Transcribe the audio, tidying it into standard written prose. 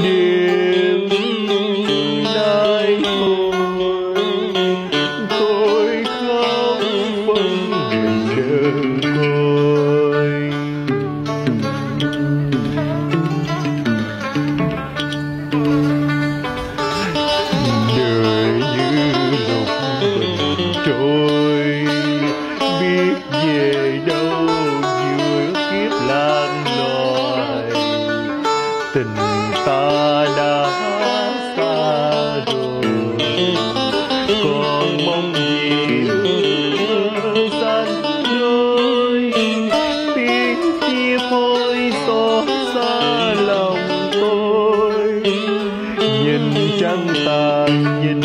đêm nay tôi khóc vẫn để chờ coi. Đời như lúc bình trôi, biết về đâu giữa kiếp lang loài. Tình ta đã xa rồi, còn mong gì gian đôi. Tiếng chia phôi xót xa lòng tôi, nhìn trăng tàn nhìn